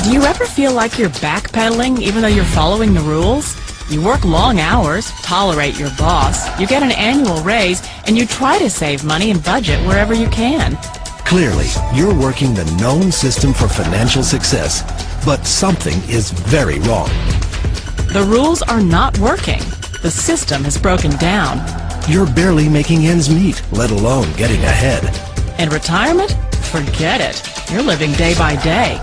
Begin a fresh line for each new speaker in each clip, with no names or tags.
Do you ever feel like you're backpedaling even though you're following the rules? You work long hours, tolerate your boss, you get an annual raise, and you try to save money and budget wherever you can.
Clearly, you're working the known system for financial success, but something is very wrong.
The rules are not working. The system has broken down.
You're barely making ends meet, let alone getting ahead.
And retirement? Forget it. You're living day by day.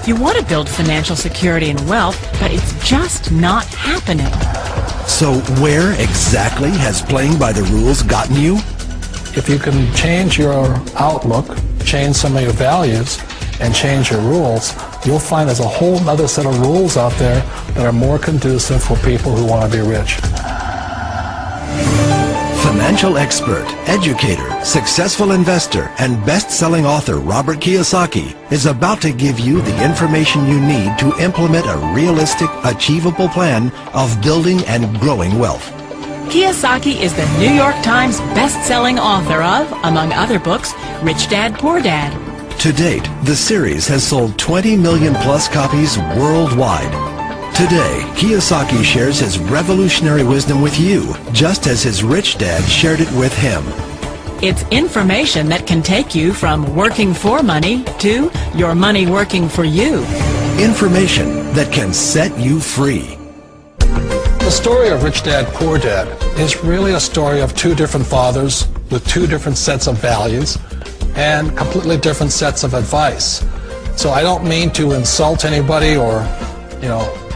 You want to build financial security and wealth, but it's just not happening.
So where exactly has playing by the rules gotten you?
If you can change your outlook, change some of your values, and change your rules, you'll find there's a whole other set of rules out there that are more conducive for people who want to be rich.
Financial expert, educator, successful investor, and best-selling author Robert Kiyosaki is about to give you the information you need to implement a realistic, achievable plan of building and growing wealth.
Kiyosaki is the New York Times best-selling author of, among other books, Rich Dad, Poor Dad.
To date, the series has sold 20 million plus copies worldwide. Today, Kiyosaki shares his revolutionary wisdom with you, just as his rich dad shared it with him.
It's information that can take you from working for money to your money working for you.
Information that can set you free.
The story of Rich Dad, Poor Dad is really a story of two different fathers with two different sets of values and completely different sets of advice. So I don't mean to insult anybody or,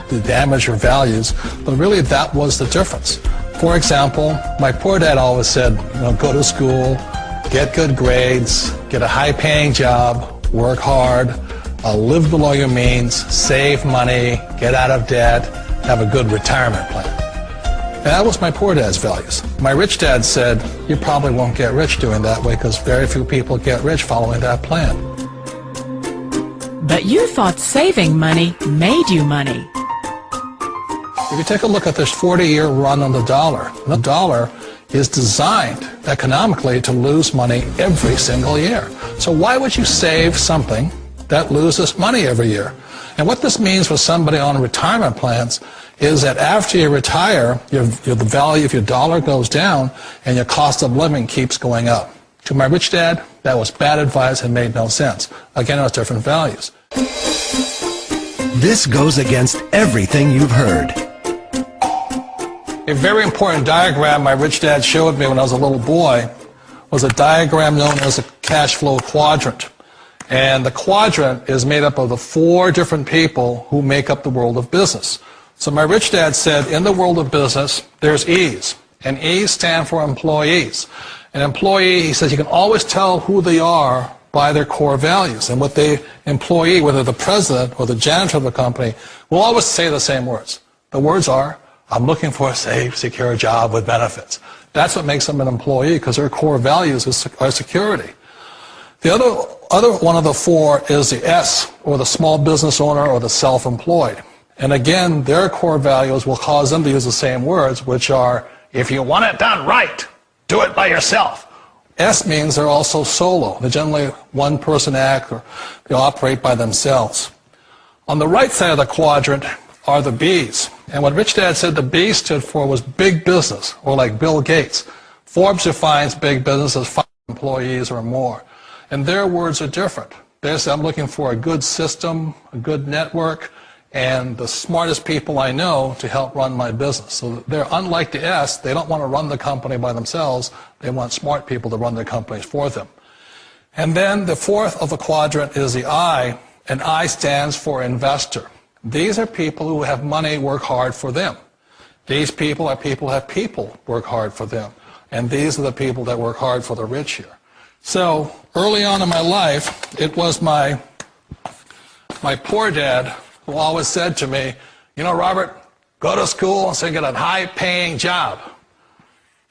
to damage your values, but really that was the difference. For example, my poor dad always said, go to school, get good grades, get a high-paying job, work hard, live below your means, save money, get out of debt, have a good retirement plan. And that was my poor dad's values. My rich dad said, you probably won't get rich doing that way because very few people get rich following that plan.
But you thought saving money made you money.
If you take a look at this 40-year run on the dollar is designed economically to lose money every single year. So why would you save something that loses money every year? And what this means for somebody on retirement plans is that after you retire, the value of your dollar goes down and your cost of living keeps going up. To my rich dad, that was bad advice and made no sense. Again, it was different values.
This goes against everything you've heard.
A very important diagram my rich dad showed me when I was a little boy was a diagram known as a cash flow quadrant. And the quadrant is made up of the four different people who make up the world of business. So my rich dad said, in the world of business, there's E's. And E's stand for employees. An employee, he says, you can always tell who they are by their core values. And what the employee, whether the president or the janitor of the company, will always say the same words. The words are, I'm looking for a safe, secure job with benefits. That's what makes them an employee, because their core values are security. The other one of the four is the S, or the small business owner or the self-employed. And again, their core values will cause them to use the same words, which are, if you want it done right, do it by yourself. S means they're also solo. They're generally one-person act, or they operate by themselves. On the right side of the quadrant are the B's. And what Rich Dad said the B stood for was big business, or like Bill Gates. Forbes defines big business as 5 employees or more. And their words are different. They say, I'm looking for a good system, a good network, and the smartest people I know to help run my business. So they're unlike the S. They don't want to run the company by themselves. They want smart people to run their companies for them. And then the fourth of the quadrant is the I, and I stands for investor. These are people who have money work hard for them. These people are people who have people work hard for them. And these are the people that work hard for the rich here. So early on in my life, it was my poor dad who always said to me, Robert, go to school and get a high-paying job.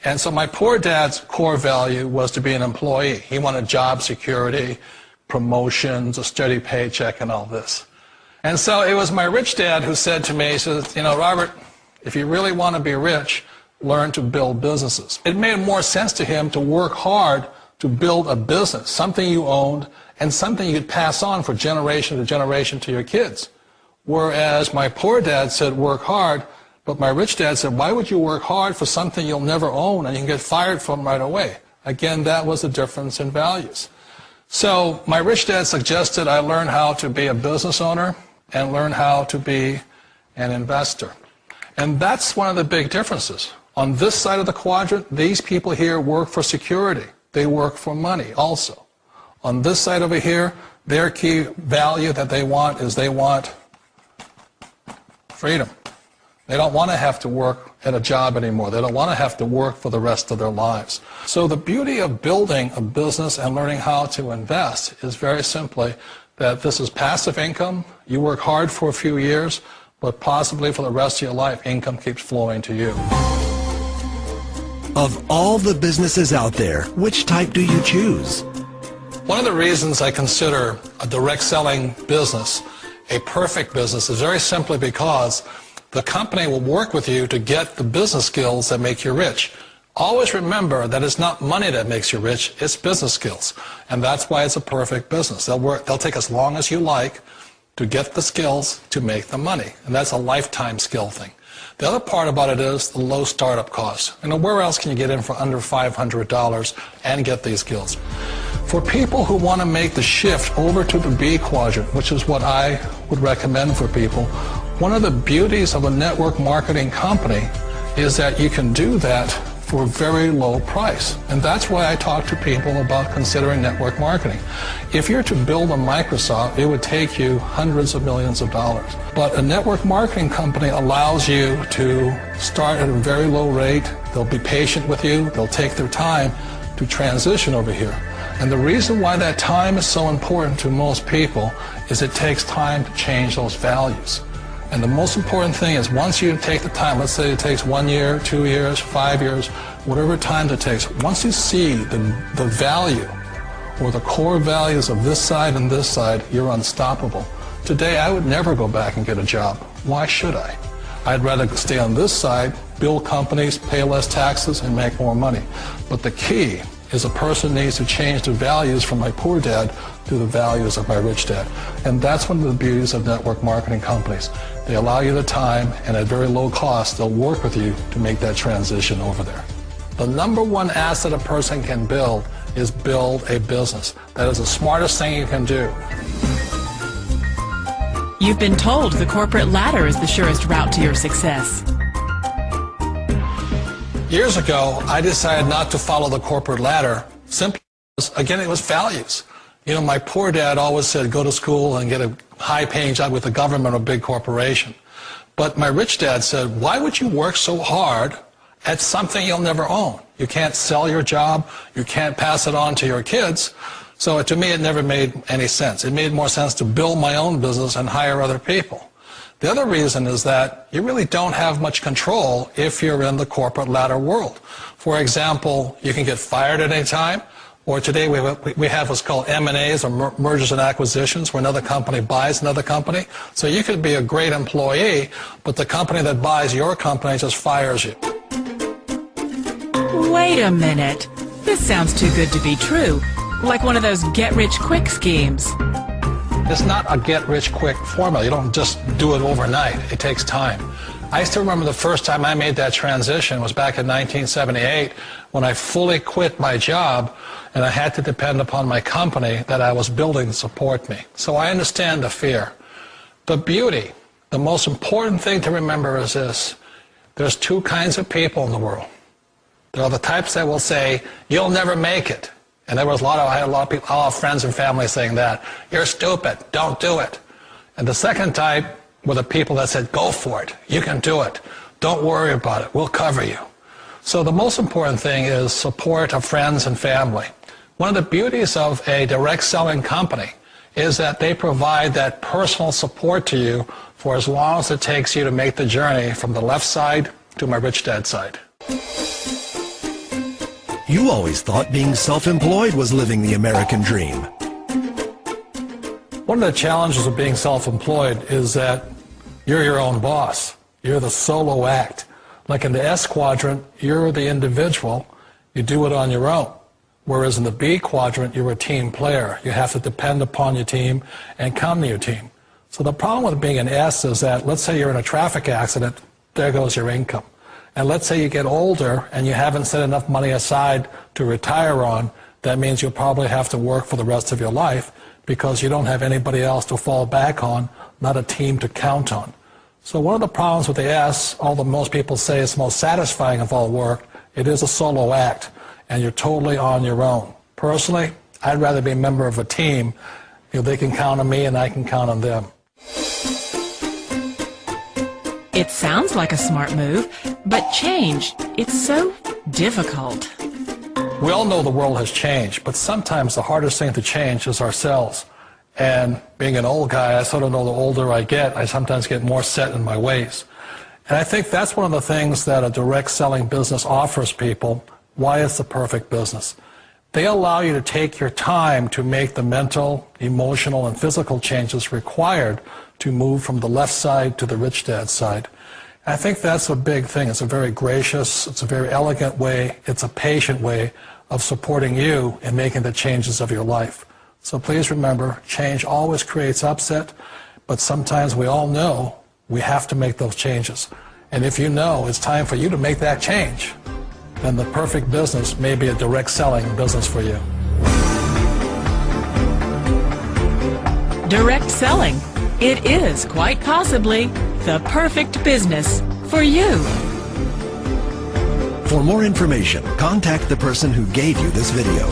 And so my poor dad's core value was to be an employee. He wanted job security, promotions, a steady paycheck, and all this. And so it was my rich dad who said to me, he says, Robert, if you really want to be rich, learn to build businesses. It made more sense to him to work hard to build a business, something you owned, and something you could pass on for generation to generation to your kids. Whereas my poor dad said, work hard, but my rich dad said, why would you work hard for something you'll never own and you can get fired from right away? Again, that was the difference in values. So my rich dad suggested I learn how to be a business owner and learn how to be an investor. And that's one of the big differences. On this side of the quadrant, these people here work for security. They work for money also. On this side over here, their key value that they want is they want freedom. They don't want to have to work at a job anymore. They don't want to have to work for the rest of their lives. So the beauty of building a business and learning how to invest is very simply that this is passive income. You work hard for a few years, but possibly for the rest of your life, income keeps flowing to you.
Of all the businesses out there, which type do you choose?
One of the reasons I consider a direct selling business a perfect business is very simply because the company will work with you to get the business skills that make you rich. Always remember that it's not money that makes you rich, it's business skills. And that's why it's a perfect business. They'll take as long as you like to get the skills to make the money. And that's a lifetime skill thing. The other part about it is the low startup cost. And where else can you get in for under $500 and get these skills? For people who want to make the shift over to the B quadrant, which is what I would recommend for people, one of the beauties of a network marketing company is that you can do that for a very low price. And that's why I talk to people about considering network marketing. If you're to build a Microsoft, it would take you hundreds of millions of dollars. But a network marketing company allows you to start at a very low rate. They'll be patient with you. They'll take their time to transition over here. And the reason why that time is so important to most people is it takes time to change those values. And the most important thing is once you take the time, let's say it takes 1 year, 2 years, 5 years, whatever time it takes, once you see the value or the core values of this side and this side, you're unstoppable. Today, I would never go back and get a job. Why should I? I'd rather stay on this side, build companies, pay less taxes, and make more money. But the key is a person needs to change the values from my poor dad to the values of my rich dad. And that's one of the beauties of network marketing companies. They allow you the time, and at very low cost, they'll work with you to make that transition over there. The number one asset a person can build is build a business. That is the smartest thing you can do.
You've been told the corporate ladder is the surest route to your success.
Years ago, I decided not to follow the corporate ladder simply because, again, it was values. You know, my poor dad always said, go to school and get a high-paying job with the government or big corporation. But my rich dad said, why would you work so hard at something you'll never own? You can't sell your job. You can't pass it on to your kids. So to me, it never made any sense. It made more sense to build my own business and hire other people. The other reason is that you really don't have much control if you're in the corporate ladder world. For example, you can get fired at any time, or today we have what's called M&As, or mergers and acquisitions, where another company buys another company. So you could be a great employee, but the company that buys your company just fires you.
Wait a minute. This sounds too good to be true. Like one of those get-rich-quick schemes.
It's not a get-rich-quick formula. You don't just do it overnight. It takes time. I still remember the first time I made that transition was back in 1978 when I fully quit my job and I had to depend upon my company that I was building to support me. So I understand the fear. The beauty, the most important thing to remember is this. There's two kinds of people in the world. There are the types that will say, you'll never make it. And I had a lot of people, a lot of friends and family saying that. You're stupid. Don't do it. And the second type were the people that said, go for it. You can do it. Don't worry about it. We'll cover you. So the most important thing is support of friends and family. One of the beauties of a direct selling company is that they provide that personal support to you for as long as it takes you to make the journey from the left side to my rich dad side.
You always thought being self-employed was living the American dream.
One of the challenges of being self-employed is that you're your own boss. You're the solo act. Like in the S quadrant, you're the individual. You do it on your own. Whereas in the B quadrant, you're a team player. You have to depend upon your team and come to your team. So the problem with being an S is that, let's say you're in a traffic accident, there goes your income. And let's say you get older and you haven't set enough money aside to retire on, that means you'll probably have to work for the rest of your life because you don't have anybody else to fall back on, not a team to count on. So one of the problems with the S, although most people say it's the most satisfying of all work, it is a solo act, and you're totally on your own. Personally, I'd rather be a member of a team. They can count on me and I can count on them.
It sounds like a smart move, but change, it's so difficult.
We all know the world has changed, but sometimes the hardest thing to change is ourselves. And being an old guy, I sort of know the older I get, I sometimes get more set in my ways. And I think that's one of the things that a direct selling business offers people, why it's the perfect business. They allow you to take your time to make the mental, emotional, and physical changes required to move from the left side to the rich dad side. I think that's a big thing. It's a very gracious, it's a very elegant way, it's a patient way of supporting you in making the changes of your life. So please remember, change always creates upset, but sometimes we all know we have to make those changes. And if you know it's time for you to make that change, then the perfect business may be a direct selling business for you.
Direct selling. It is quite possibly the perfect business for you.
For more information, contact the person who gave you this video.